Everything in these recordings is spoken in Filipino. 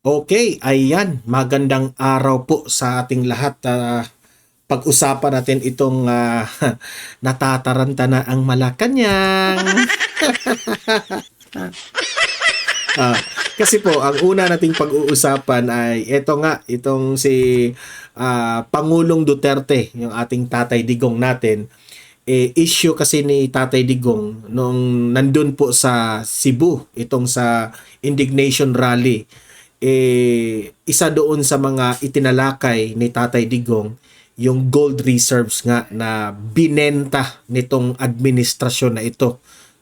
Okay, ayan. Magandang araw po sa ating lahat. Pag-usapan natin itong natataranta na ang Malacanang. Ah, kasi po, ang una nating pag-uusapan ay ito nga, itong si Pangulong Duterte, yung ating Tatay Digong natin. Issue kasi ni Tatay Digong nung nandun po sa Cebu, itong sa indignation rally, isa doon sa mga itinalakay ni Tatay Digong yung gold reserves nga na binenta nitong administrasyon na ito,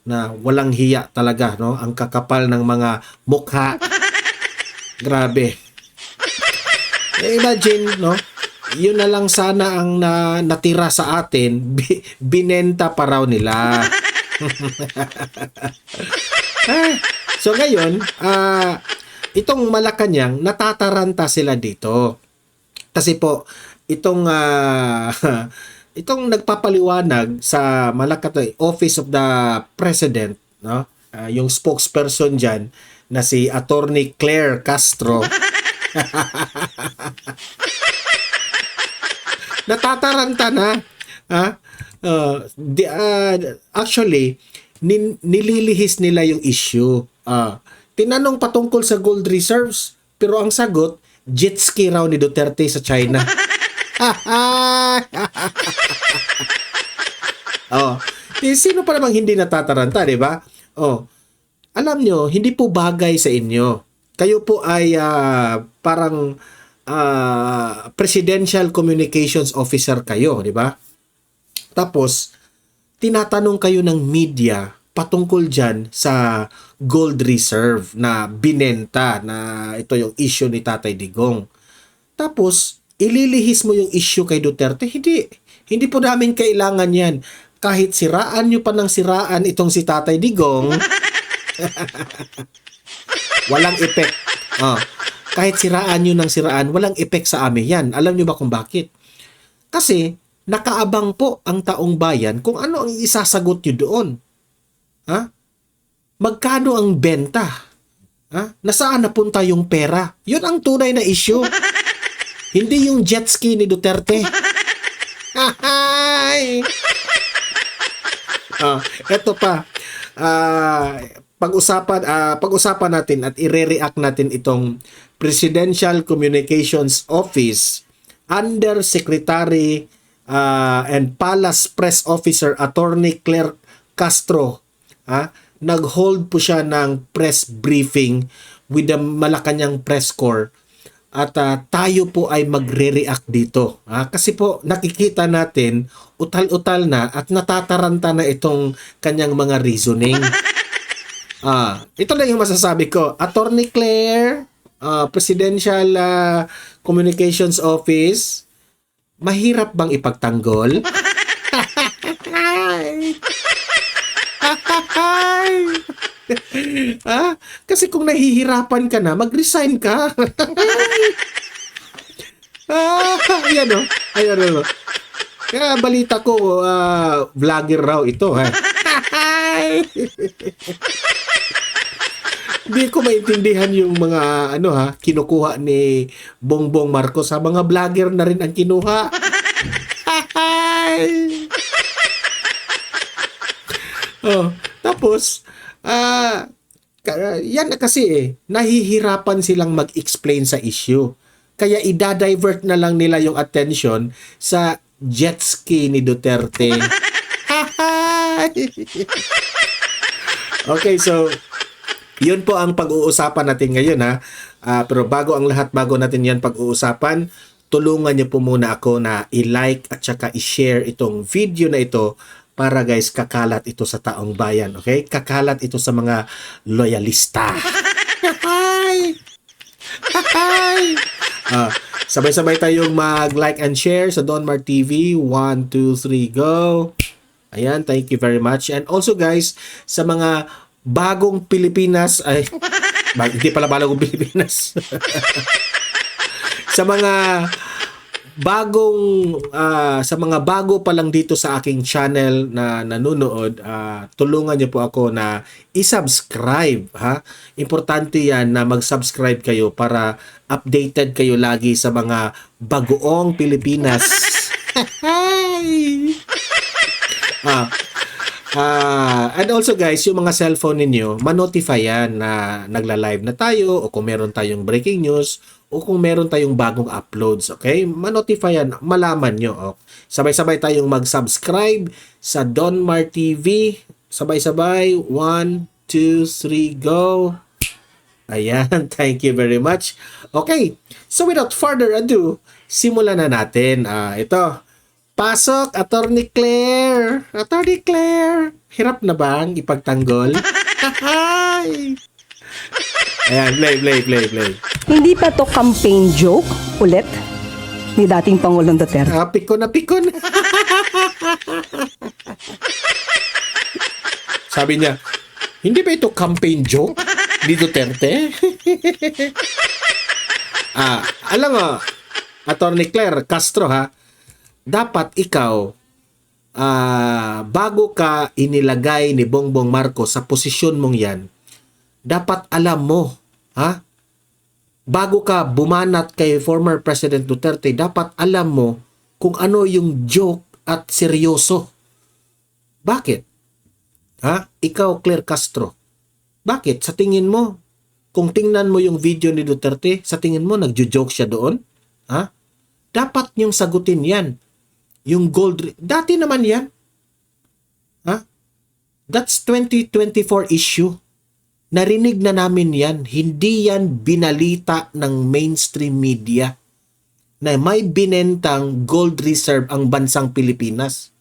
na walang hiya talaga, no, ang kakapal ng mga mukha. Grabe. Imagine, no, yun na lang sana ang natira sa atin, binenta pa raw nila. So ngayon, itong Malacanang, natataranta sila dito. Kasi po, itong itong nagpapaliwanag sa Malacanang Office of the President, no? Yung spokesperson diyan na si Attorney Claire Castro, natataranta na. Ha? Actually, nililihis nila yung issue. Tinanong patungkol sa gold reserves, pero ang sagot, jet ski raw ni Duterte sa China. Oh, sino pa namang hindi natataranta, di ba? Oh, alam nyo, hindi po bagay sa inyo. Kayo po ay parang Presidential Communications Officer kayo, di ba? Tapos, tinatanong kayo ng media patungkol dyan sa gold reserve na binenta, na ito yung issue ni Tatay Digong. Tapos, ililihis mo yung issue kay Duterte. Hindi. Hindi po namin kailangan yan. Kahit siraan nyo pa ng siraan itong si Tatay Digong, walang effect. Kahit siraan nyo ng siraan, walang effect sa amin yan. Alam nyo ba kung bakit? Kasi, nakaabang po ang taong bayan kung ano ang isasagot nyo doon. Magkano ang benta? Nasaan napunta yung pera? Yun ang tunay na issue. Hindi yung jet ski ni Duterte. Ito pa. Pag-usapan natin at ire-react natin itong Presidential Communications Office Under Secretary and Palace Press Officer Attorney Claire Castro. Nag-hold po siya ng press briefing with the Malacanang Press Corps, at tayo po ay magre-react dito. Kasi po nakikita natin utal-utal na at natataranta na itong kanyang mga reasoning. Ito na yung masasabi ko. Attorney Claire, Presidential Communications Office, mahirap bang ipagtanggol? Kasi kung nahihirapan ka na, mag-resign ka. Ayan o. Ayan o. Kaya balita ko, vlogger raw ito. Hindi ko maintindihan yung mga kinukuha ni Bongbong Marcos. Mga vlogger na rin ang kinuha. Tapos, yan na kasi nahihirapan silang mag-explain sa issue. Kaya idadivert na lang nila yung attention sa jet ski ni Duterte. Okay, so yun po ang pag-uusapan natin ngayon, pero bago ang lahat, bago natin yan pag-uusapan, tulungan niyo po muna ako na i-like at saka i-share itong video na ito para guys, kakalat ito sa taong bayan, okay? Kakalat ito sa mga loyalista. Sabay-sabay tayong mag-like and share sa Donmar TV. 1, 2, 3, go! Ayan, thank you very much. And also guys, sa mga bagong Pilipinas, hindi pala bagong Pilipinas. Sa mga sa mga bago pa lang dito sa aking channel na nanonood, tulungan niyo po ako na i-subscribe, ha? Importante 'yan na mag-subscribe kayo para updated kayo lagi sa mga bagoong Pilipinas. And also guys, yung mga cellphone ninyo, ma-notify yan na nagla-live na tayo o kung meron tayong breaking news o kung meron tayong bagong uploads, okay? Ma-notify yan, malaman nyo. Oh. Sabay-sabay tayong mag-subscribe sa Donmar TV. Sabay-sabay, 1, 2, 3, go! Ayan, thank you very much. Okay, so without further ado, simulan na natin. Ito, pasok, Attorney Claire. Attorney Claire, hirap na bang ipagtanggol? Ayan, play. Hindi pa to campaign joke ulit ni dating Pangulong Duterte. Pikon na pikon. Sabi niya, hindi ba ito campaign joke ni Duterte? Alam mo, Attorney Claire Castro, ha, dapat ikaw, bago ka inilagay ni Bongbong Marcos sa posisyon mong yan, dapat alam mo, ha? Bago ka bumanat kay former President Duterte, dapat alam mo kung ano yung joke at seryoso. Bakit? Ha? Ikaw, Claire Castro. Bakit? Sa tingin mo, kung tingnan mo yung video ni Duterte, sa tingin mo, nagjo-joke siya doon? Ha? Dapat niyong sagutin yan. Yung gold, dati naman yan. Ha? That's 2024 issue. Narinig na namin yan. Hindi yan binalita ng mainstream media na may binentang gold reserve ang bansang Pilipinas.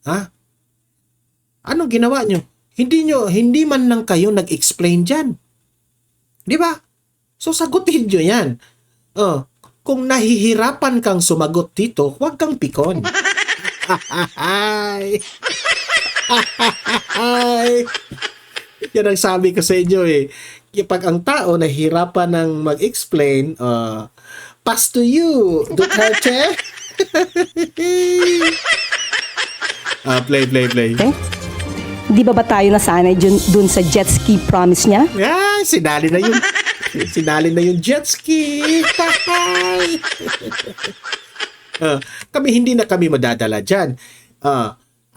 Ha? Anong ginawa nyo? Hindi man lang kayo nag-explain dyan. Di ba? So sagutin nyo yan. Kung nahihirapan kang sumagot dito, huwag kang pikon. Yan ang sabi ko sa inyo eh. Kapag ang tao nahihirapan ng mag-explain, pass to you, Duterte. Play. Okay? Di ba tayo nasanay dun sa jet ski promise niya? Sinali na yun. Sinali na yung jet ski. Kami hindi na kami madadala dyan.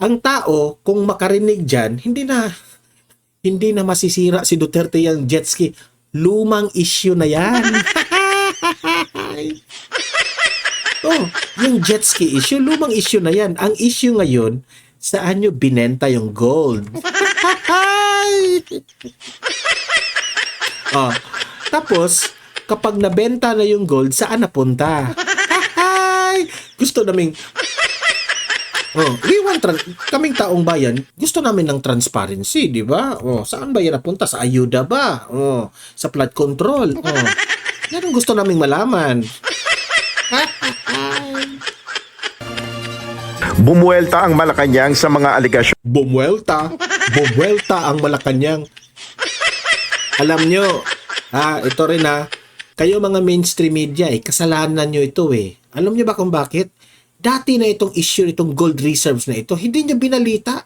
Ang tao, kung makarinig dyan, hindi na masisira si Duterte yung jet ski. Lumang issue na yan. Yung jet ski issue, lumang issue na yan. Ang issue ngayon, saan nyo binenta yung gold? Tapos, kapag nabenta na yung gold, saan napunta? Gusto naming kaming taong bayan, gusto namin ng transparency, di ba? Saan ba yan napunta? Sa ayuda ba? Sa flood control? Yan ang gusto naming malaman. Bumuelta ang Malacanang sa mga aligasyon. Bumuelta ang Malacanang. Alam nyo, ito rin kayo mga mainstream media, kasalanan nyo ito eh. Alam nyo ba kung bakit? Dati na itong issue, itong gold reserves na ito, hindi nyo binalita.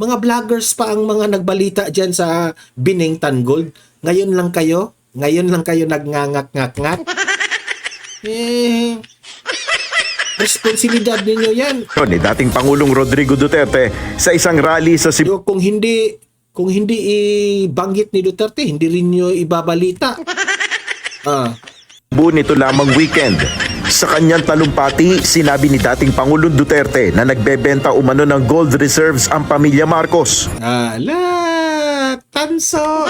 Mga vloggers pa ang mga nagbalita dyan sa Binengtan Gold. Ngayon lang kayo nagngangat-ngat-ngat. Responsibilidad ninyo yan. Ni dating Pangulong Rodrigo Duterte sa isang rally sa Cebu. Kung hindi ibanggit ni Duterte, hindi rin nyo ibabalita. Nito lamang weekend. Sa kanyang talumpati, sinabi ni dating Pangulong Duterte na nagbebenta umano ng gold reserves ang pamilya Marcos. Tanso!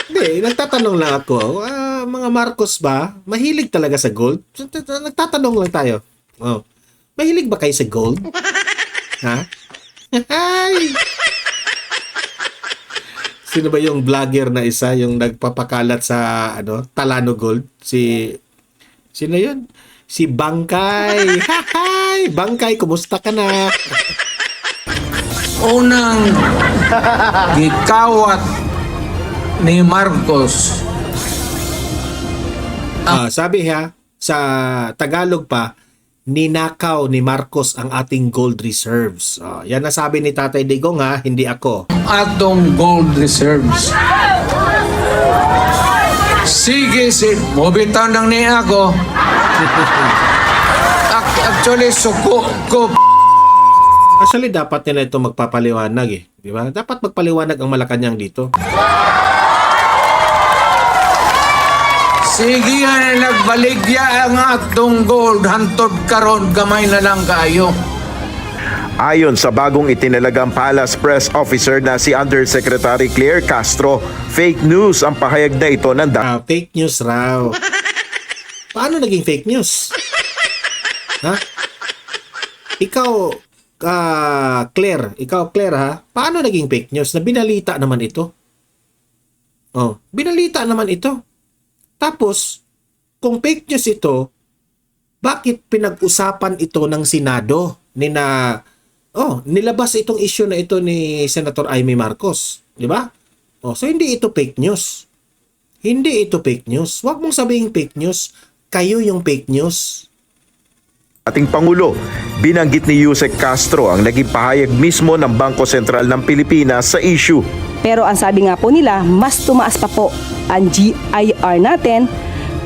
Hindi, nagtatanong lang ako. Mga Marcos ba? Mahilig talaga sa gold? Nagtatanong lang tayo. Mahilig ba kayo sa gold? Ha? Sino ba yung vlogger na isa, yung nagpapakalat sa Talano Gold? Sino yun? Si Bangkay. Bangkay, kumusta ka na? Unang gikawat ni Marcos Sabi sa Tagalog pa, ninakaw ni Marcos ang ating gold reserves. Yan ang sabi ni Tatay Digong hindi ako. Atong gold reserves. Sige, mobitan lang niya ako. Actually, suko ko. Actually, dapat nila ito magpapaliwanag Di ba? Dapat magpaliwanag ang Malacanang dito. Sige nga nagbaligya ang atong gold. Hantod karon gamay na lang kayo. Ayon sa bagong itinalagang Palace Press Officer na si Undersecretary Claire Castro, fake news ang pahayag na ito ng Fake news raw. Paano naging fake news? Ikaw, Claire, paano naging fake news na binalita naman ito? Binalita naman ito. Tapos, kung fake news ito, bakit pinag-usapan ito ng Senado? Nilabas itong issue na ito ni Senator Amy Marcos. Di ba? So hindi ito fake news. Hindi ito fake news. Huwag mong sabihin fake news. Kayo yung fake news. ating Pangulo. Binanggit ni Yusek Castro ang naging pahayag mismo ng Bangko Sentral ng Pilipinas sa issue. Pero ang sabi nga po nila, mas tumaas pa po ang GIR natin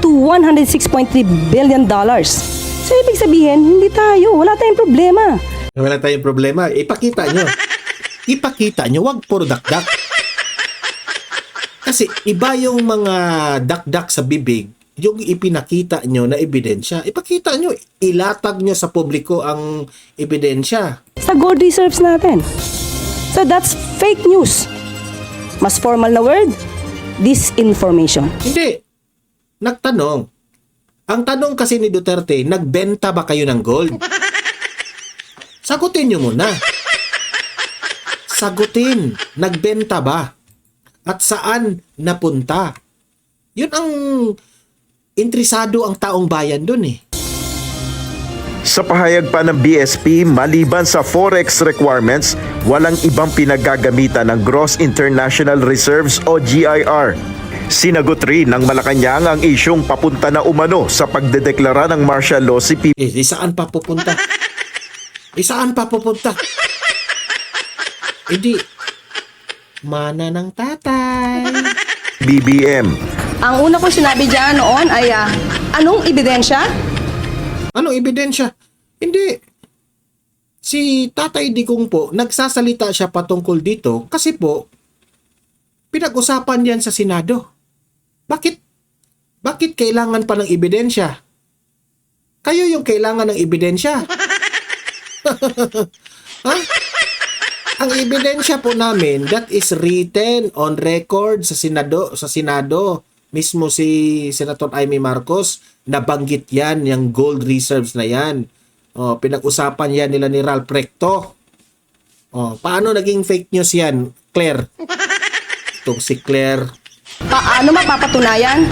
to $106.3 billion. So ibig sabihin, hindi tayo, wala tayong problema. Wala tayong problema. Ipakita nyo. Ipakita nyo. Huwag puro dakdak. Kasi iba yung mga dakdak sa bibig, yung ipinakita nyo na ebidensya. Ipakita nyo. Ilatag nyo sa publiko ang ebidensya. Sa gold reserves natin. So that's fake news. Mas formal na word, disinformation. Hindi. Nagtanong. Ang tanong kasi ni Duterte, nagbenta ba kayo ng gold? Sagutin nyo muna. Sagutin. Nagbenta ba? At saan napunta? Yun ang interesado ang taong bayan dun eh. Sa pahayag pa ng BSP, maliban sa forex requirements, walang ibang pinaggagamitan ng Gross International Reserves o GIR. Sinagot rin ng Malacanang ang isyong papunta na umano sa pagdedeklara ng martial law si P. Saan pa pupunta? Saan pa pupunta? Hindi. Mana ng tatay. BBM. Ang una kong sinabi dyan noon ay, anong ebidensya? Anong ebidensya? Hindi. Si Tatay Digong po, nagsasalita siya patungkol dito kasi po, pinag-usapan yan sa Senado. Bakit kailangan pa ng ebidensya? Kayo yung kailangan ng ebidensya. Ha? Ang ebidensya po namin, that is written on record sa Senado. Mismo si Senator Amy Marcos, nabanggit yan, yung gold reserves na yan. Pinag-usapan yan nila ni Ralph Recto. Paano naging fake news yan, Claire? Itong si Claire. Paano mapapatunayan?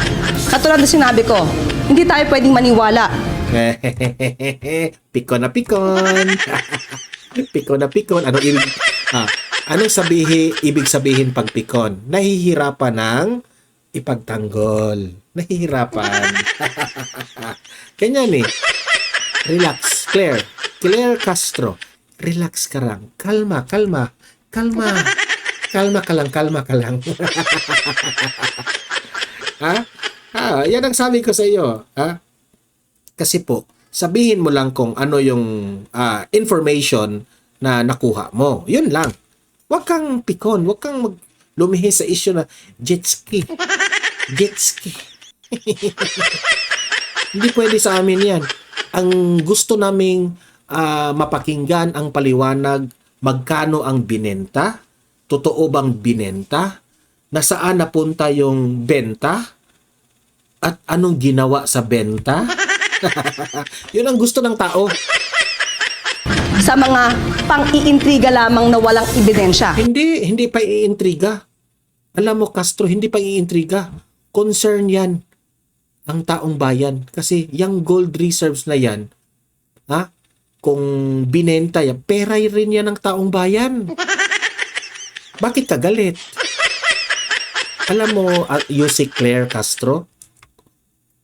Katulad na sinabi ko, hindi tayo pwedeng maniwala. Pikon na pikon. Pikon na pikon. Anong ibig sabihin pag pikon? Nahihirapan ng ipagtanggol. Nahihirapan. Ganyan eh. Relax, Claire. Claire Castro. Relax ka lang. Kalma. Kalma ka lang. Yan ang sabi ko sa iyo. Kasi po, sabihin mo lang kung ano yung information na nakuha mo. Yun lang. Huwag kang pikon. Huwag kang lumihis sa issue na jet ski. Jet ski. Hindi pwede sa amin yan. Ang gusto naming mapakinggan ang paliwanag, magkano ang binenta, totoo bang binenta, nasaan napunta yung benta, at anong ginawa sa benta. Yun ang gusto ng tao. Sa mga pang-iintriga lamang na walang ebidensya. Hindi pa iintriga. Alam mo, Castro, hindi pa iintriga. Concern yan ang taong bayan. Kasi yung gold reserves na yan, kung binenta yan, pera rin yan ng taong bayan. Bakit ka galit? Alam mo, Yusek Claire Castro,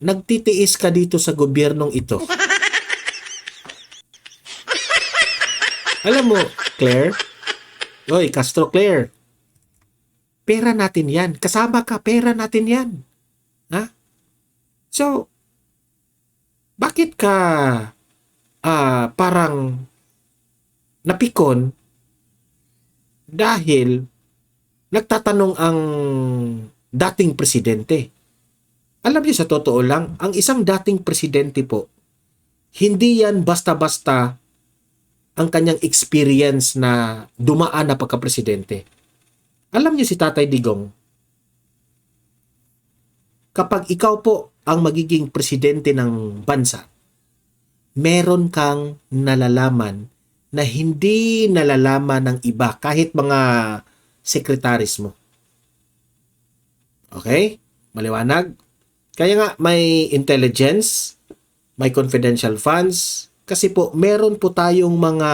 nagtitiis ka dito sa gobyernong ito. Alam mo, Claire, oy, Castro Claire, pera natin yan. Kasama ka, pera natin yan. Ha? So, bakit ka parang napikon dahil nagtatanong ang dating presidente? Alam niyo, sa totoo lang, ang isang dating presidente po, hindi yan basta-basta ang kanyang experience na dumaan na pagka-presidente. Alam niyo si Tatay Digong, kapag ikaw po ang magiging presidente ng bansa, meron kang nalalaman na hindi nalalaman ng iba, kahit mga sekretaris mo. Okay? Maliwanag? Kaya nga may intelligence, may confidential funds, kasi po meron po tayong mga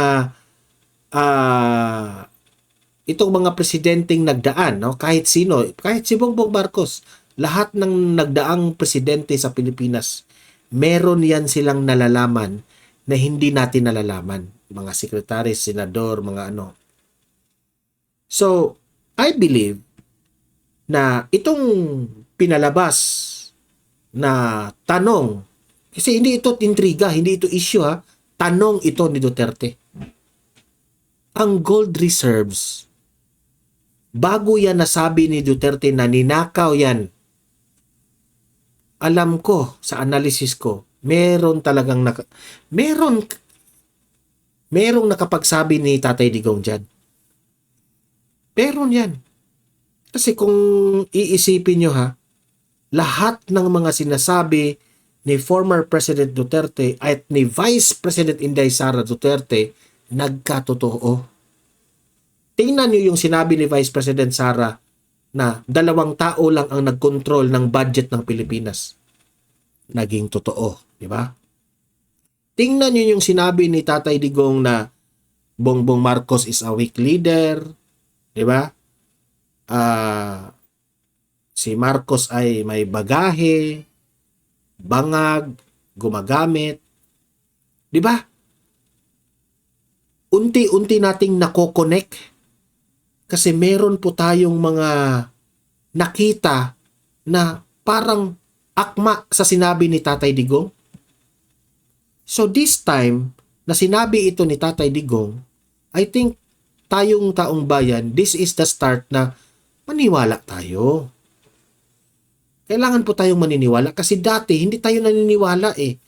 itong mga presidenteng nagdaan, no? Kahit sino, kahit si Bongbong Marcos, lahat ng nagdaang presidente sa Pilipinas, meron yan silang nalalaman na hindi natin nalalaman. Mga sekretaris, senador, mga ano. So, I believe na itong pinalabas na tanong, kasi hindi ito intriga, hindi ito issue ha, tanong ito ni Duterte. Ang gold reserves, bago yan nasabi ni Duterte na ninakaw yan, alam ko sa analysis ko, merong nakapagsabi ni Tatay Digong dyan. Meron yan. Kasi kung iisipin nyo ha, lahat ng mga sinasabi ni former President Duterte at ni Vice President Inday Sara Duterte nagkatotoo. Tingnan niyo yung sinabi ni Vice President Sara na 2 tao lang ang nagkontrol ng budget ng Pilipinas. Naging totoo, di ba? Tingnan niyo yung sinabi ni Tatay Digong na Bongbong Marcos is a weak leader, di ba? Si Marcos ay may bagahe, bangag, gumagamit. Di ba? Unti-unti nating nako-connect kasi meron po tayong mga nakita na parang akma sa sinabi ni Tatay Digong. So this time, na sinabi ito ni Tatay Digong, I think tayong taong bayan, this is the start na maniwala tayo. Kailangan po tayong maniniwala kasi dati hindi tayo naniniwala eh.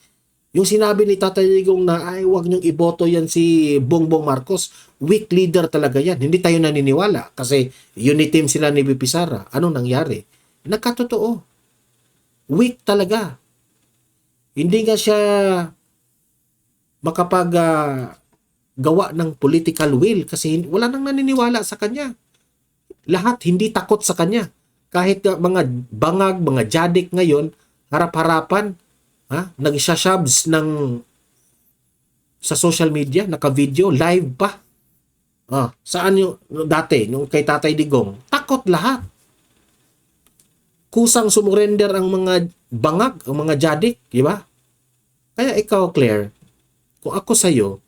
Yung sinabi ni Tatay Digong na ay wag niyong iboto yan si Bongbong Marcos, weak leader talaga yan. Hindi tayo naniniwala kasi uniteam sila ni BP Sara. Anong nangyari? Nagkatotoo. Weak talaga. Hindi nga siya gawa ng political will kasi wala nang naniniwala sa kanya. Lahat hindi takot sa kanya. Kahit mga bangag, mga jadik ngayon, harap-harapan, nagsashabs sa social media, naka-video, live pa. Saan yung dati, yung kay Tatay Digong? Takot lahat. Kusang sumurrender ang mga bangag, ang mga jadik, di ba? Kaya ikaw, Claire, kung ako sa'yo,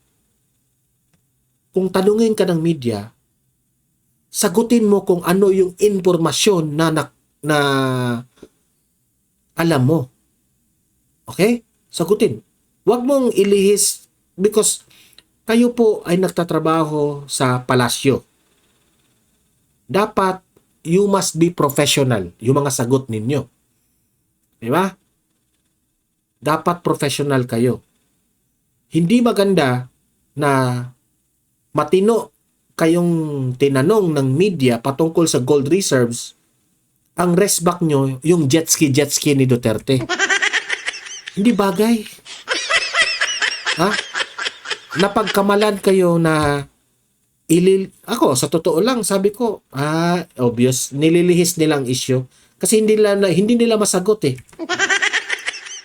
kung tanungin ka ng media, sagutin mo kung ano yung informasyon na alam mo. Okay? Sagutin. Huwag mong ilihis because kayo po ay nagtatrabaho sa palasyo. Dapat you must be professional yung mga sagot ninyo. Di ba? Dapat professional kayo. Hindi maganda na matino kayong tinanong ng media patungkol sa gold reserves, ang resback nyo yung jet ski ni Duterte. Hindi bagay. Napagkamalan kayo na ako, sa totoo lang, sabi ko, obvious, nililihis nilang issue. Kasi hindi nila masagot eh.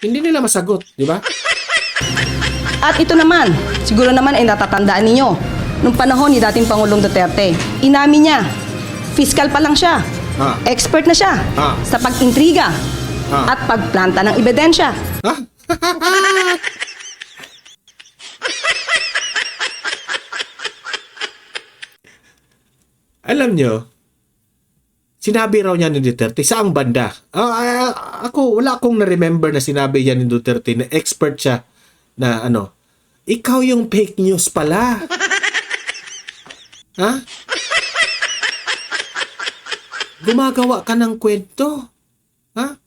Hindi nila masagot, di ba? At ito naman, siguro naman ay natatandaan ninyo. Nung panahon ni dating Pangulong Duterte, inamin niya, fiscal pa lang siya. Expert na siya sa pag-intriga. at pagplanta ng ebidensya. Ha? Alam nyo, sinabi raw niya ni Duterte, saang banda? Wala akong na-remember na sinabi yan ni Duterte na expert siya na ikaw yung fake news pala. Ha? Gumagawa ka ng kwento. Ha?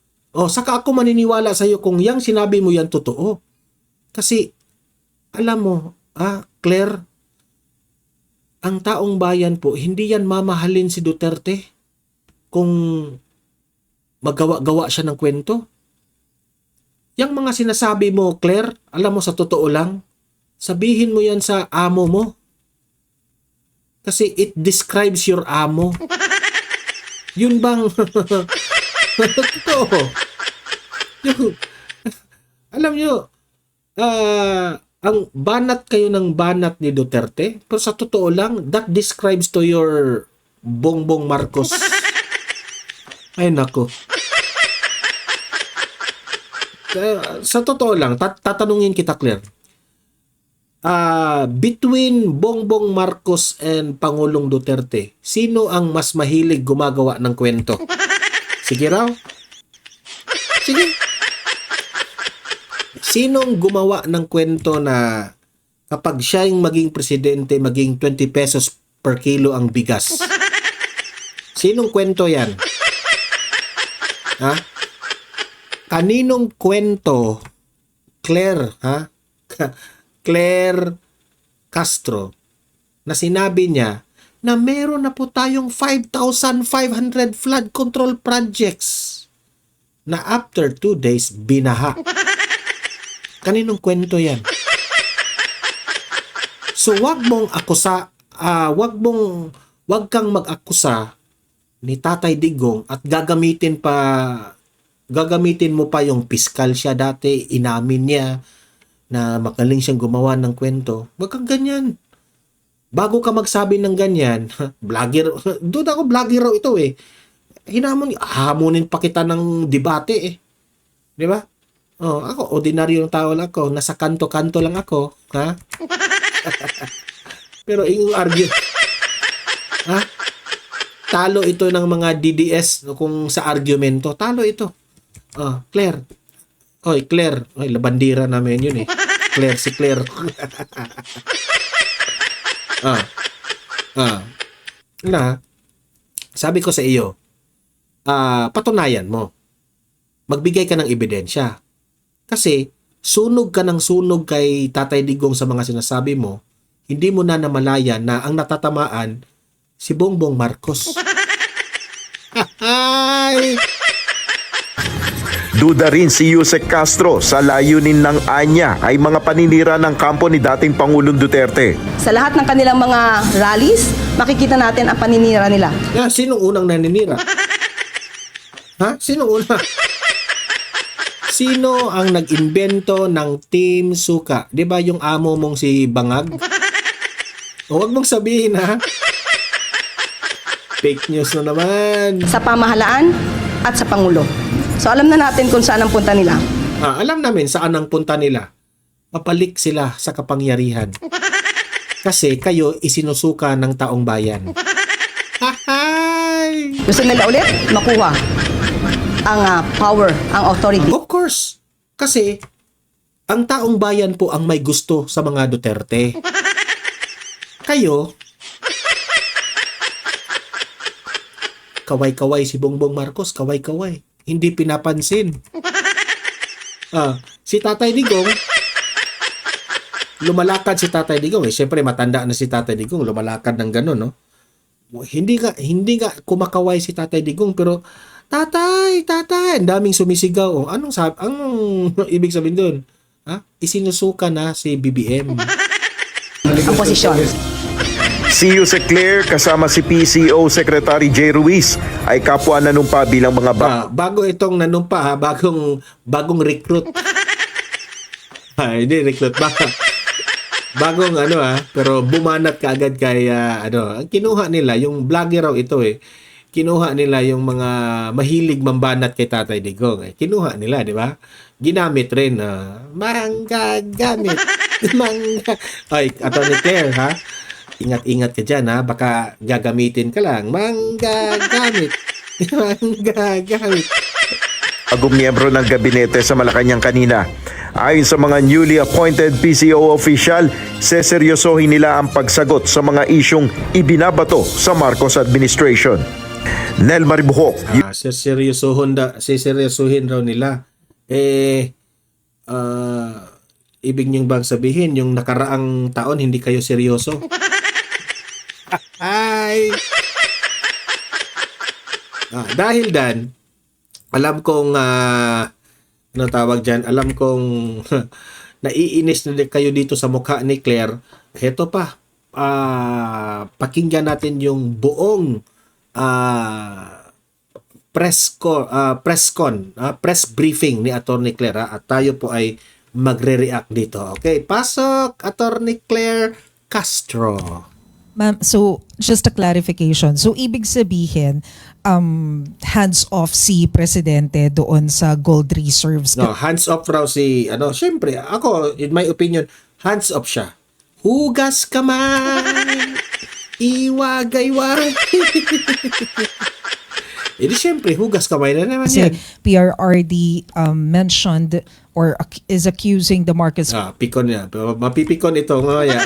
Saka ako maniniwala sa'yo kung yang sinabi mo yan totoo. Kasi, alam mo, Claire, ang taong bayan po, hindi yan mamahalin si Duterte kung magawa-gawa siya ng kwento. Yang mga sinasabi mo, Claire, alam mo sa totoo lang, sabihin mo yan sa amo mo. Kasi it describes your amo. Yun bang... Totoo. Alam nyo, ang banat kayo ng banat ni Duterte, pero sa totoo lang, that describes to your Bongbong Marcos. Ay nako. Sa totoo lang, tatanungin kita, Claire. Between Bongbong Marcos and Pangulong Duterte, sino ang mas mahilig gumagawa ng kwento? Sige raw. Sige. Sinong gumawa ng kwento na kapag siya yung maging presidente, maging 20 pesos per kilo ang bigas? Sinong kwento yan? Ha? Kaninong kwento, Claire, Claire Castro, na sinabi niya na meron na po tayong 5,500 flood control projects na after 2 days binaha. Kaninong kwento yan? So wag kang mag-akusa ni Tatay Digong at gagamitin mo pa yung piskal siya dati, inamin niya na magaling siyang gumawa ng kwento. Wag kang ganyan. Bago ka magsabi ng ganyan, vlogger, doon ako vlogger raw ito eh. Hamunin pa kita ng debate eh. Di ba? Ako, ordinaryong tao lang ako. Nasa kanto-kanto lang ako. Ha? Pero yung argue, talo ito ng mga DDS kung sa argumento. Talo ito. Claire. Claire. Labandira namin yun eh. Claire, si Claire. Sabi ko sa iyo, patunayan mo. Magbigay ka ng ebidensya. Kasi, sunog ka ng sunog kay Tatay Digong sa mga sinasabi mo, hindi mo na namalayan na ang natatamaan si Bongbong Marcos. Ay! Duda rin si Yusek Castro sa layunin ng anya ay mga paninira ng kampo ni dating Pangulong Duterte. Sa lahat ng kanilang mga rallies, makikita natin ang paninira nila. Sinong unang naninira? Sinong una? Sino ang nag-imbento ng Team Suka? 'Di ba yung amo mong si Bangag? Huwag mong sabihin Fake news na naman. Sa pamahalaan at sa Pangulo. So alam na natin kung saan ang punta nila. Alam namin saan ang punta nila. Papalik sila sa kapangyarihan. Kasi kayo isinusuka ng taong bayan. Gusto nila ulit makuha ang power, ang authority. Of course. Kasi ang taong bayan po ang may gusto sa mga Duterte. Kayo, kaway-kaway si Bongbong Marcos, kaway-kaway. Hindi pinapansin. Si Tatay Digong, lumalakad si Tatay Digong. Siyempre, matanda na si Tatay Digong. Lumalakad ng gano'n, no? Hindi ka kumakaway si Tatay Digong, pero Tatay, ang daming sumisigaw. Anong ibig sabihin doon? Isinusuka na si BBM. Ang posisyon. Si Yusek Claire kasama si PCO Secretary J. Ruiz ay kapwa nanumpa bilang mga bago itong nanumpa, bagong recruit. Hindi recruit ba? Bagong pero bumanat kaagad kay ang kinuha nila yung vlogger raw ito eh. kinuha nila yung mga mahilig mambanat kay Tatay Digong. Kinuha nila, di ba? Ginamit rin na manggagamit. Mangga. Ay, Atty. Claire, ha? Ingat-ingat ka dyan, ha? Baka gagamitin ka lang. Manggagamit. Manggagamit. Bagong miyembro ng gabinete sa Malacanang kanina. Ayon sa mga newly appointed PCO official, seseryosohin nila ang pagsagot sa mga isyong ibinabato sa Marcos administration. Nel Maribuhok, Seryosohin raw nila. Ibig niyong bang sabihin, yung nakaraang taon, hindi kayo seryoso? Ay! Dahil dan, alam kong, ano tawag dyan, alam kong naiinis na kayo dito sa mukha ni Claire. Heto pa, pakinggan natin yung buong press briefing ni Atty. Claire, at tayo po ay magre-react dito. Okay, pasok Atty. Claire Castro. Ma'am, so just a clarification. So ibig sabihin, hands off si presidente doon sa gold reserves. No, hands off raw si, syempre, ako, in my opinion, hands off siya. Hugas kamay, iwagay-wagay. Edi syempre, hugas kamay na naman Kasi yan. PRRD mentioned or is accusing the Marcos Pikon yan. Mapipikon ito. Mamaya.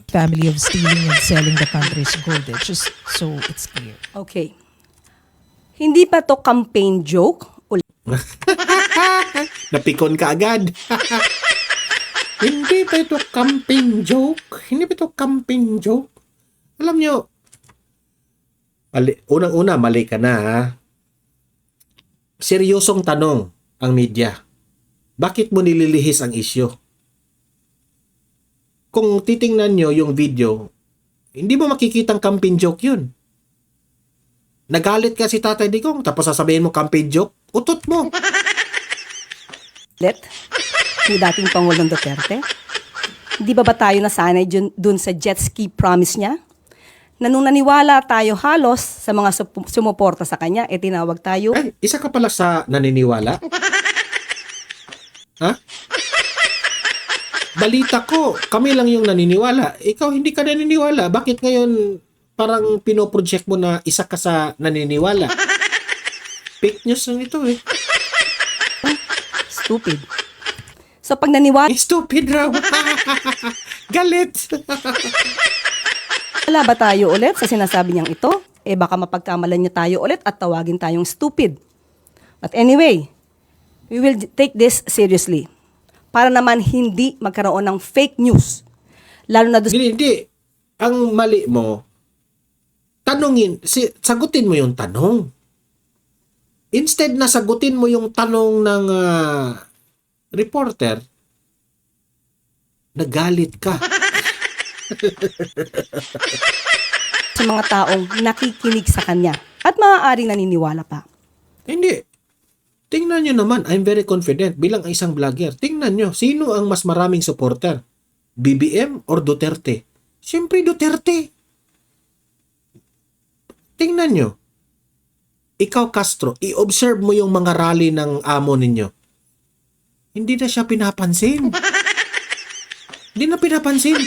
family of stealing and selling the country's gold. Just so it's clear. Okay. Hindi pa to campaign joke. Napikon ka agad. Hindi pa ito campaign joke. Hindi pa ito campaign joke. Alam nyo, unang-una, mali ka na, ha? Seryosong tanong ang media. Bakit mo nililihis ang isyu? Kung titingnan nyo yung video, hindi mo makikitang campaign joke yun. Nagalit ka si Tatay Digong, tapos sasabihin mo campaign joke, utot mo. Ni dating Pangulong Duterte? Di ba tayo nasanay dun sa jet ski promise niya? Na nung naniwala tayo halos sa mga sumuporta sa kanya, tinawag tayo. Ay, isa ka pala sa naniniwala? Ha? Balita ko, kami lang yung naniniwala. Ikaw hindi ka naniniwala. Bakit ngayon parang pinoproject mo na isa ka sa naniniwala? Fake news lang ito eh. Stupid. So pag naniwala Stupid raw. Galit. ba tayo ulit sa sinasabi niyang ito, baka mapagkamalan niya tayo ulit at tawagin tayong stupid. But anyway, we will take this seriously. Para naman hindi magkaroon ng fake news. Lalo na Hindi. Ang mali mo, sagutin mo yung tanong. Instead na sagutin mo yung tanong ng reporter, nagalit ka. sa mga taong nakikinig sa kanya at maaaring naniniwala pa. Hindi. Tingnan nyo naman, I'm very confident bilang isang vlogger. Tingnan nyo, sino ang mas maraming supporter? BBM or Duterte? Siyempre Duterte. Tingnan nyo. Ikaw, Castro, i-observe mo yung mga rally ng amo ninyo. Hindi na siya pinapansin. Hindi na pinapansin.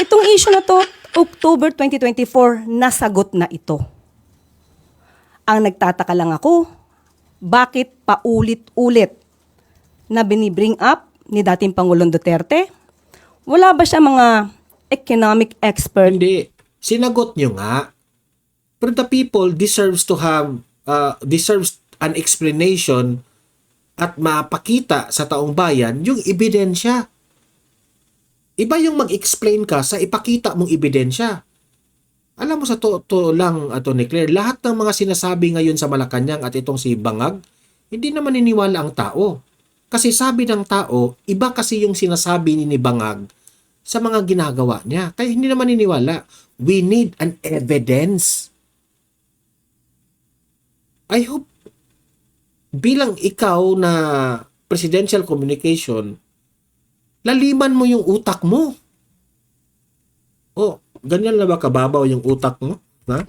Itong issue na to, October 2024, nasagot na ito. Ang nagtataka lang ako, bakit paulit-ulit na binibring up ni dating Pangulong Duterte? Wala ba siya mga economic expert? Hindi. Sinagot nyo nga. But the people deserves to have, deserves an explanation at mapakita sa taong bayan yung ebidensya. Iba yung mag-explain ka sa ipakita mong ebidensya. Alam mo sa to lang, Atty. Claire, lahat ng mga sinasabi ngayon sa Malacanang at itong si Bangag, hindi naman niniwala ang tao. Kasi sabi ng tao, iba kasi yung sinasabi ni Bangag sa mga ginagawa niya. Kaya hindi naman niniwala. We need an evidence. I hope bilang ikaw na presidential communication, laliman mo yung utak mo. Oh, ganyan na ba kababaw yung utak mo? Ha?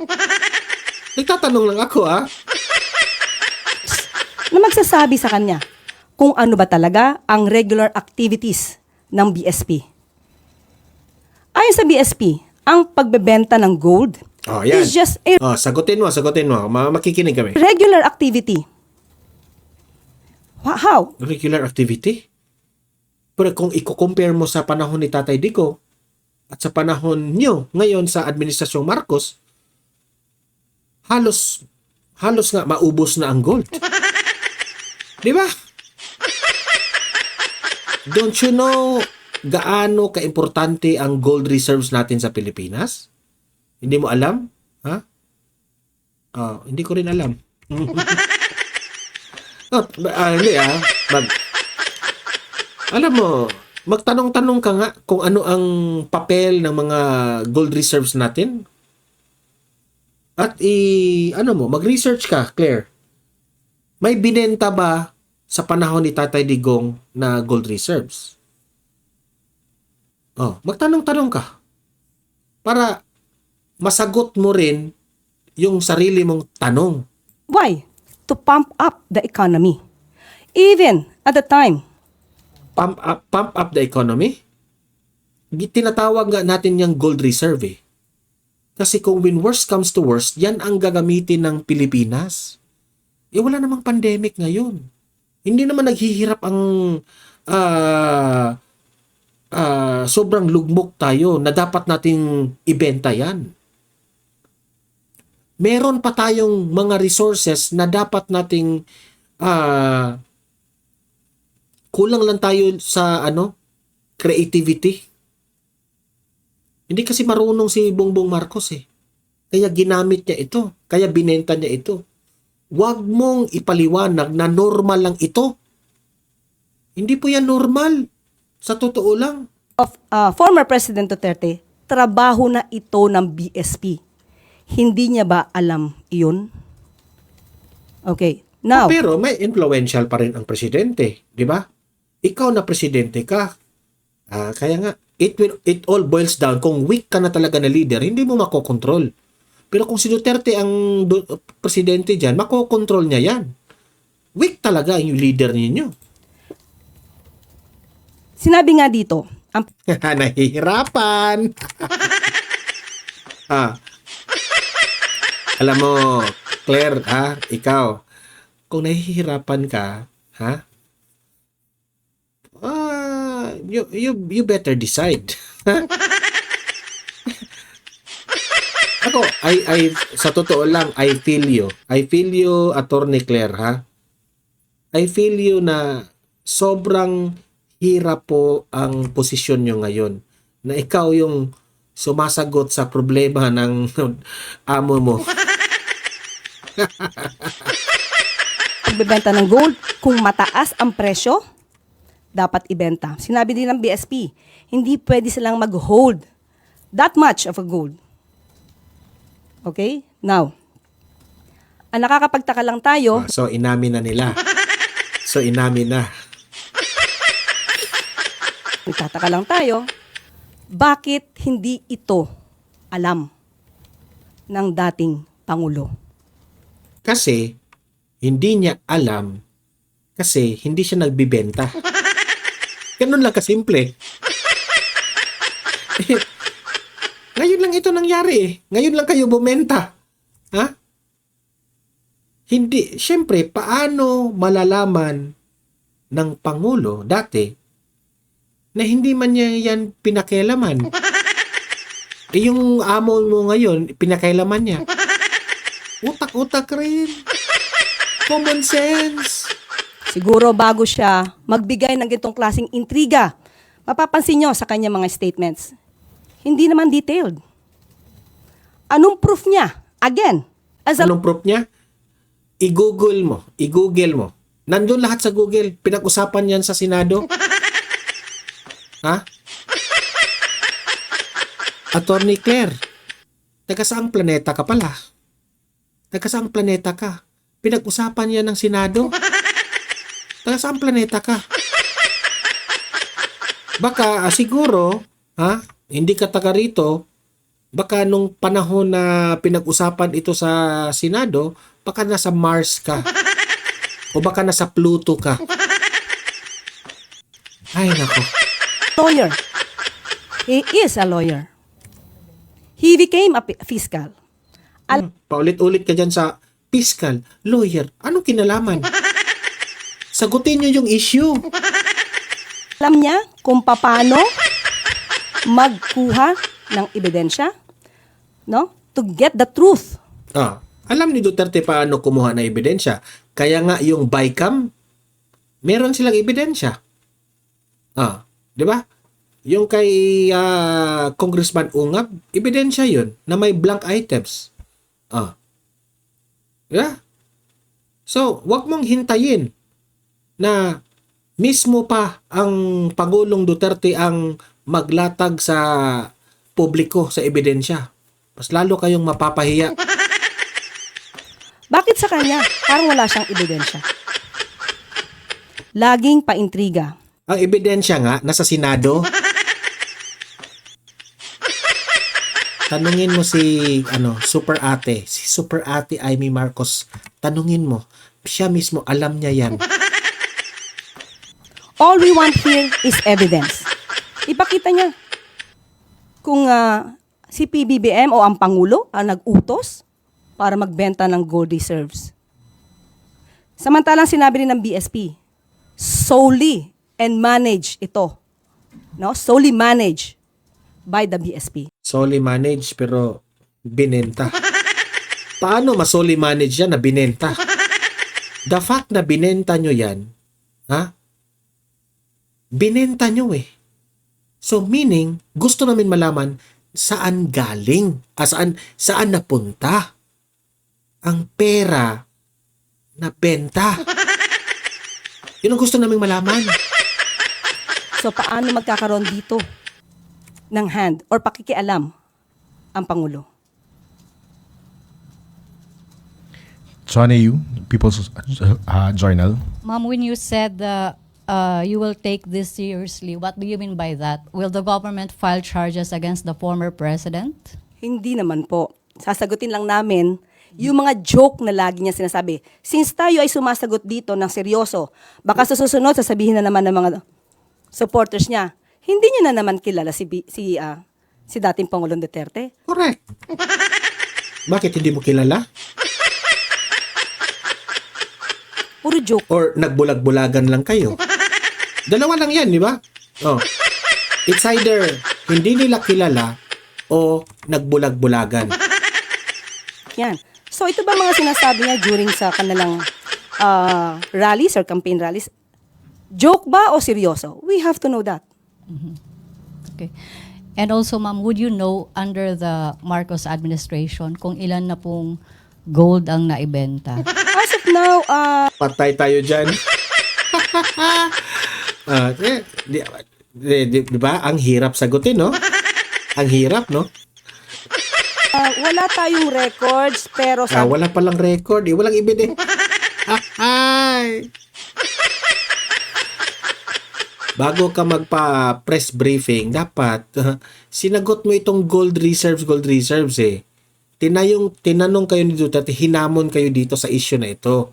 Nagtatanong lang ako, ha? Na magsasabi sa kanya kung ano ba talaga ang regular activities ng BSP. Ayon sa BSP, ang pagbebenta ng gold Oh, yan. is just a Oh, sagutin mo. Makikinig kami. regular activity. How? Regular activity? Pero kung i-compare mo sa panahon ni Tatay Dico at sa panahon nyo ngayon sa Administrasyong Marcos, halos nga maubos na ang gold. Di ba? Don't you know gaano kaimportante ang gold reserves natin sa Pilipinas? Hindi mo alam? Ha? Oh, hindi ko rin alam. Hindi alam mo, magtanong-tanong ka nga kung ano ang papel ng mga gold reserves natin. At mag-research ka, Claire. May binenta ba sa panahon ni Tatay Digong na gold reserves? Oh, magtanong-tanong ka. Para masagot mo rin yung sarili mong tanong. Why? To pump up the economy. Even at the time, Pump up the economy? Tinatawag nga natin yung gold reserve eh. Kasi kung when worst comes to worst, yan ang gagamitin ng Pilipinas. Eh wala namang pandemic ngayon. Hindi naman naghihirap ang sobrang lugmok tayo na dapat nating ibenta yan. Meron pa tayong mga resources na dapat nating kulang lang tayo sa creativity. Hindi kasi marunong si Bongbong Marcos eh. Kaya ginamit niya ito. Kaya binenta niya ito. Huwag mong ipaliwanag na normal lang ito. Hindi po yan normal. Sa totoo lang. of former President Duterte, trabaho na ito ng BSP. Hindi niya ba alam iyon? Okay. Now, Pero may influential pa rin ang presidente. Di ba? Ikaw na presidente ka. Kaya nga, it all boils down. Kung weak ka na talaga na leader, hindi mo makokontrol. Pero kung si Duterte ang presidente dyan, makokontrol niya yan. Weak talaga yung leader ninyo. sinabi nga dito, ang Nahihirapan. Alam mo, Claire, ikaw, kung nahihirapan ka, you better decide. Ako, sa totoo lang, I feel you. I feel you, Attorney Claire, I feel you na sobrang hirap po ang posisyon nyo ngayon. Na ikaw yung sumasagot sa problema ng amo mo. pagbebenta ng gold, kung mataas ang presyo, dapat ibenta. Sinabi din ng BSP, hindi pwede silang mag-hold that much of a gold. Okay? Now, ang nakakapagtaka lang tayo, So, inamin na nila. So, inamin na. nagtataka lang tayo, bakit hindi ito alam ng dating Pangulo? Kasi, hindi niya alam kasi hindi siya nagbibenta. Ganun lang kasimple. Ngayon lang ito nangyari eh. Ngayon lang kayo bumenta. Hindi. Siyempre, paano malalaman ng Pangulo dati na hindi man niya yan pinakialaman? Yung amo mo ngayon, pinakialaman niya. Utak-utak rin. Common sense. Siguro bago siya magbigay ng ganitong klaseng intriga, mapapansin nyo sa kanya mga statements, hindi naman detailed. Anong proof niya? Again, Anong proof niya? I-google mo. Nandun lahat sa Google. Pinag-usapan yan sa Senado. Attorney Claire, taga saang planeta ka pala? Taga saang planeta ka? Pinag-usapan yan ng Senado? Taga saang planeta ka? Baka siguro, hindi ka taga rito, Baka nung panahon na pinag-usapan ito sa Senado, baka nasa Mars ka. O baka nasa Pluto ka. Ay, nako. Lawyer. He is a lawyer. He became a fiscal. Paulit-ulit ka dyan sa fiscal, lawyer. Anong kinalaman? Sagutin nyo yung issue. Alam niya kung paano magkuha ng ebidensya, no? To get the truth. Alam ni Duterte paano kumuha ng ebidensya. Kaya nga yung BICAM, meron silang ebidensya. Di ba? Yung kay Congressman Ungab, ebidensya yun na may blank items. Yeah. So, wag mong hintayin na mismo pa ang Pangulong Duterte ang maglatag sa publiko sa ebidensya. Mas lalo kayong mapapahiya. Bakit sa kanya? Parang wala siyang ebidensya. Laging paintriga. Ang ebidensya nga, nasa Senado. Tanungin mo si Super Ate, si Super Ate Amy Marcos. Tanungin mo, siya mismo alam niya yan. All we want here is evidence. Ipakita niya kung si PBBM o ang Pangulo ang nag-utos para magbenta ng gold reserves. Samantalang sinabi rin ng BSP, solely and manage ito. No? Solely managed by the BSP. Solely manage pero binenta. Paano ma-solely manage yan na binenta? The fact na binenta nyo yan, binenta nyo eh. So meaning, gusto namin malaman saan galing, saan napunta ang pera na benta. Yun ang gusto namin malaman. So paano magkakaroon dito ng hand or pakikialam ang Pangulo? Johnny Yu, People's Journal. Ma'am, when you said you will take this seriously, what do you mean by that? Will the government file charges against the former president? Hindi naman po. Sasagutin lang namin yung mga joke na lagi niya sinasabi. Since tayo ay sumasagot dito ng seryoso, baka sa susunod sasabihin na naman ng mga supporters niya, hindi niya na naman kilala si dating Pangulong Duterte. Correct. Bakit hindi mo kilala? Puro joke. Or nagbulag-bulagan lang kayo? Dalawa lang yan, di ba? It's either hindi nila kilala o nagbulag-bulagan. Yan. So ito ba mga sinasabi niya during sa kanilang rallies or campaign rallies? Joke ba o seryoso? We have to know that. Okay. And also, ma'am, would you know under the Marcos administration kung ilan na pong gold ang naibenta? As of now, Patay tayo dyan. Di ba? Ang hirap sagutin, no? Ang hirap, no? wala tayong records pero sa Wala palang record, walang ibig. Ay! Bago ka magpa-press briefing, dapat sinagot mo itong gold reserves eh. Tinanong kayo ni Duterte, hinamon kayo dito sa issue na ito.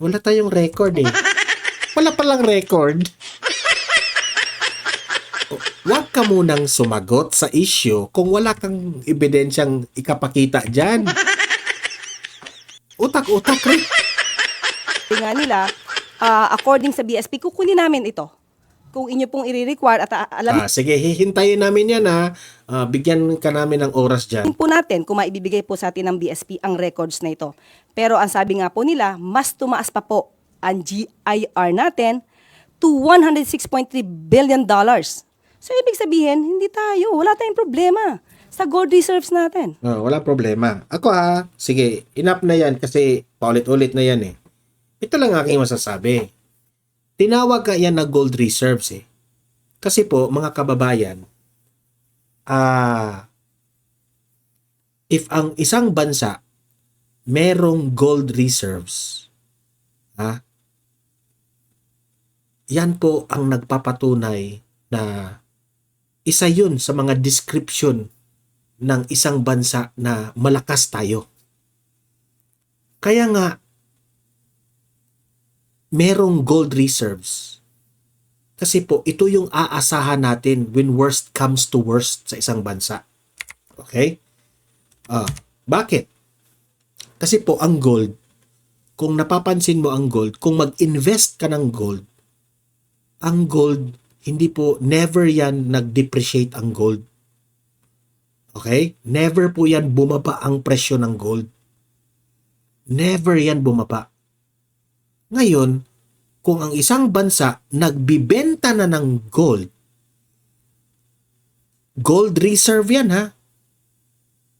Wala tayong record eh. Wala palang record. Huwag ka munang sumagot sa issue kung wala kang ebidensyang ikapakita dyan. Utak-utak rin. nga nila, according sa BSP, kukunin namin ito. Kung inyo pong i-require at alam Sige, hihintayin namin yan ha. Bigyan ka namin ng oras dyan. po natin kung maibibigay po sa atin ng BSP ang records na ito. Pero ang sabi nga po nila, mas tumaas pa po ang GIR natin to $106.3 billion. So ibig sabihin, hindi tayo, wala tayong problema sa gold reserves natin. Wala problema. Ako sige, enough na yan kasi paulit-ulit na yan eh. Ito lang aking masasabi. Tinawag ka yan na gold reserves eh. Kasi po, mga kababayan, if ang isang bansa merong gold reserves, yan po ang nagpapatunay na isa yun sa mga description ng isang bansa na malakas tayo. Kaya nga, merong gold reserves. Kasi po, ito yung aasahan natin when worst comes to worst sa isang bansa. Okay? Bakit? Kasi po, ang gold, kung napapansin mo ang gold, kung mag-invest ka ng gold, ang gold, hindi po, never yan nag-depreciate ang gold. Okay? Never po yan bumaba ang presyo ng gold. Never yan bumaba. Ngayon, kung ang isang bansa nagbibenta na ng gold, gold reserve yan ha.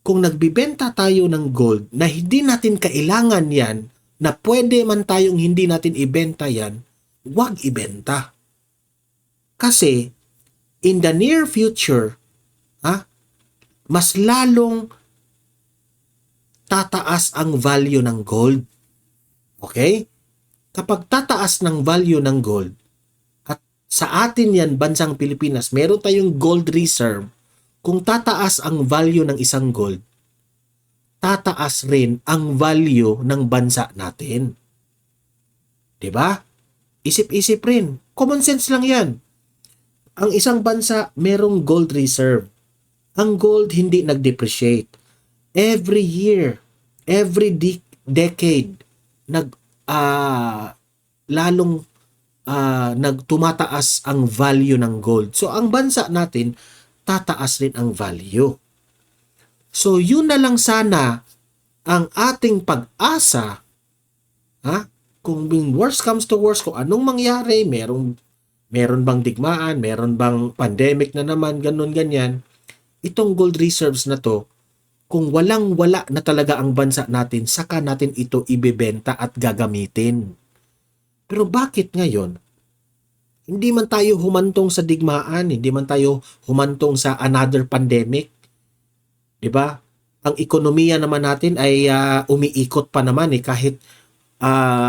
Kung nagbibenta tayo ng gold na hindi natin kailangan yan, na pwede man tayong hindi natin ibenta yan, huwag ibenta. Kasi, in the near future, mas lalong tataas ang value ng gold. Okay? Kapag tataas ng value ng gold, at sa atin yan, bansang Pilipinas, meron tayong gold reserve, kung tataas ang value ng isang gold, tataas rin ang value ng bansa natin. 'Di ba? Isip-isip rin. Common sense lang yan. Ang isang bansa, merong gold reserve. Ang gold hindi nag-depreciate. Every year, every decade, nagtumataas ang value ng gold. So, ang bansa natin, tataas rin ang value. So, yun na lang sana ang ating pag-asa, kung worst comes to worst, kung anong mangyari, meron bang digmaan, meron bang pandemic na naman, ganun, ganyan, itong gold reserves na to, kung walang-wala na talaga ang bansa natin, saka natin ito ibebenta at gagamitin. Pero bakit ngayon? Hindi man tayo humantong sa digmaan, hindi man tayo humantong sa another pandemic. 'Di ba? Ang ekonomiya naman natin ay umiikot pa naman kahit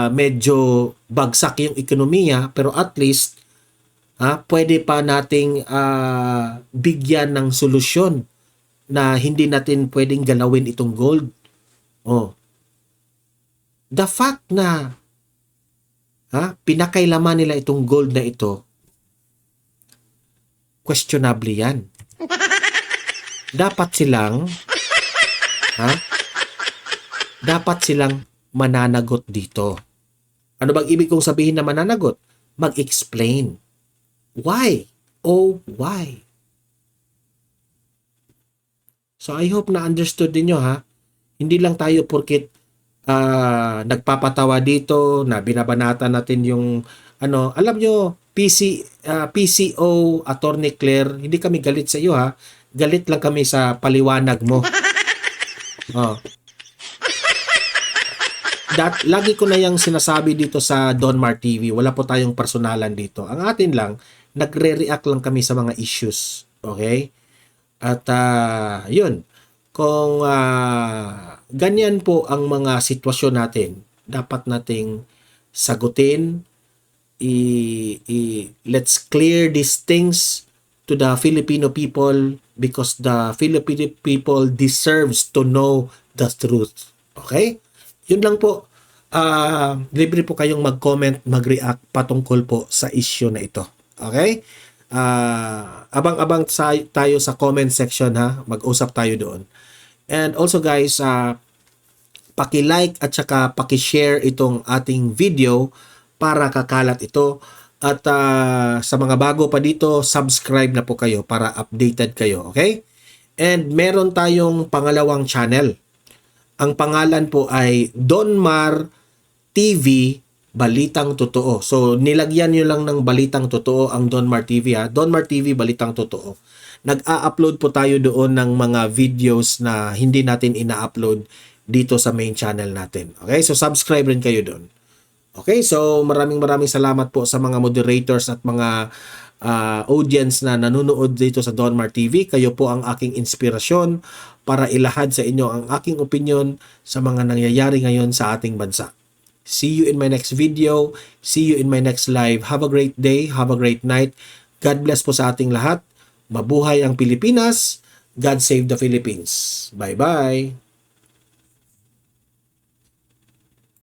medyo bagsak yung ekonomiya, pero at least pwede pa nating bigyan ng solusyon na hindi natin pwedeng galawin itong gold. The fact na pinakailaman nila itong gold na ito, questionable yan. Dapat silang mananagot dito. Ano bang ibig kong sabihin na mananagot? Mag-explain. Why? Oh, why? So I hope na understood niyo Hindi lang tayo porket nagpapatawa dito na binabanata natin yung alam nyo, PCO Attorney Claire, hindi kami galit sa iyo Galit lang kami sa paliwanag mo. Lagi ko na yung sinasabi dito sa Donmar TV, wala po tayong personalan dito. Ang atin lang, nagre-react lang kami sa mga issues. Okay? At yun, kung ganyan po ang mga sitwasyon natin, dapat nating sagutin, let's clear these things to the Filipino people because the Filipino people deserves to know the truth. Okay? Yun lang po. Libre po kayong mag-comment, mag-react patungkol po sa issue na ito. Okay? Abang-abang tayo sa comment section Mag-usap tayo doon. And also guys, paki-like at saka paki-share itong ating video para kakalat ito. At sa mga bago pa dito, subscribe na po kayo para updated kayo. Okay? And meron tayong pangalawang channel. Ang pangalan po ay Donmar TV Balitang Totoo. So, nilagyan nyo lang ng Balitang Totoo ang Donmar TV Donmar TV Balitang Totoo. Nag-a-upload po tayo doon ng mga videos na hindi natin ina-upload dito sa main channel natin. Okay? So, subscribe rin kayo doon. Okay? So, maraming salamat po sa mga moderators at mga audience na nanonood dito sa Donmar TV. Kayo po ang aking inspirasyon para ilahad sa inyo ang aking opinion sa mga nangyayari ngayon sa ating bansa. See you in my next video. See you in my next live. Have a great day. Have a great night. God bless po sa ating lahat. Mabuhay ang Pilipinas. God save the Philippines. Bye-bye.